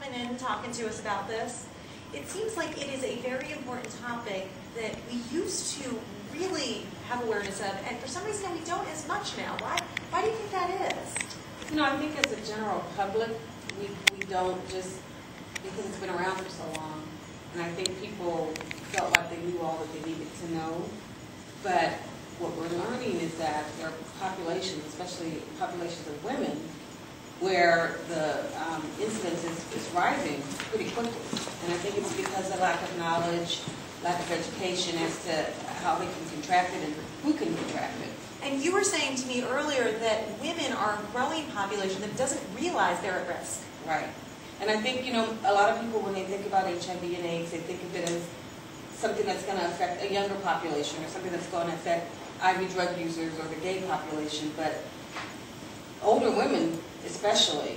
coming in and talking to us about this. It seems like it is a very important topic that we used to really have awareness of, and for some reason we don't as much now. Why do you think that is? You know, I think as a general public, we don't, just because it's been around for so long. And I think people felt like they knew all that they needed to know. But what we're learning is that there are populations, especially populations of women, where the incidence is rising pretty quickly. And I think it's because of lack of knowledge, lack of education as to how they can contract it and who can contract it. And you were saying to me earlier that women are a growing population that doesn't realize they're at risk. Right. And I think, you know, a lot of people, when they think about HIV and AIDS, they think of it as something that's going to affect a younger population or something that's going to affect IV drug users or the gay population. But older women, especially,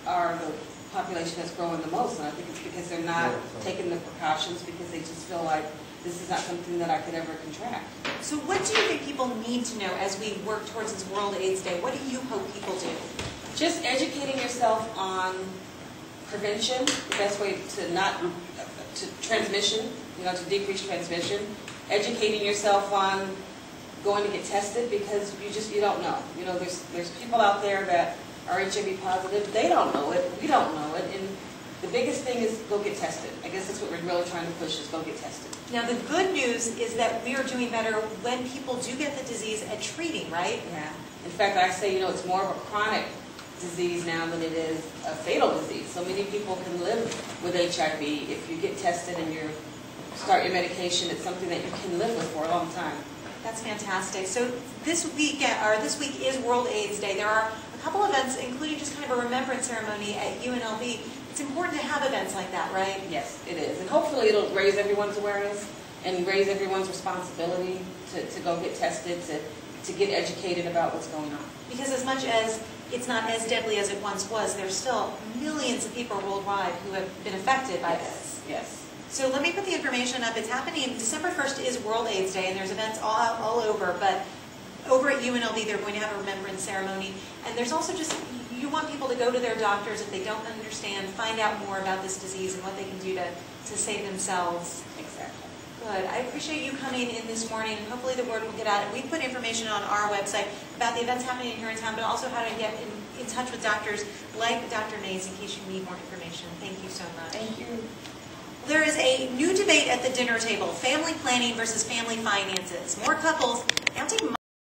are the population that's growing the most. And I think it's because they're not taking the precautions, because they just feel like this is not something that I could ever contract. So what do you think people need to know as we work towards this World AIDS Day? What do you hope people do? Just educating yourself on prevention, the best way to transmission, you know, to decrease transmission. Educating yourself on going to get tested, because you don't know. You know, there's people out there that are HIV positive. They don't know it. We don't know it. And the biggest thing is go get tested. I guess that's what we're really trying to push, is go get tested. Now the good news is that we are doing better when people do get the disease at treating, right? Yeah. In fact, I say, you know, it's more of a chronic disease now than it is a fatal disease. So many people can live with HIV if you get tested and you start your medication. It's something that you can live with for a long time. That's fantastic. So this week is World AIDS Day. There are a couple events, including just kind of a remembrance ceremony at UNLV. It's important to have events like that, right? Yes, it is. And hopefully it'll raise everyone's awareness and raise everyone's responsibility to go get tested, to get educated about what's going on. Because as much as it's not as deadly as it once was, there's still millions of people worldwide who have been affected by this. Yes. So let me put the information up. It's happening, December 1st is World AIDS Day, and there's events all over, but over at UNLV they're going to have a remembrance ceremony. And there's also just, you want people to go to their doctors if they don't understand, find out more about this disease and what they can do to save themselves. Exactly. Good. I appreciate you coming in this morning, and hopefully the word will get out. We put information on our website about the events happening here in town, but also how to get in touch with doctors like Dr. Mays in case you need more information. Thank you so much. Thank you. There is a new debate at the dinner table, family planning versus family finances. More couples now take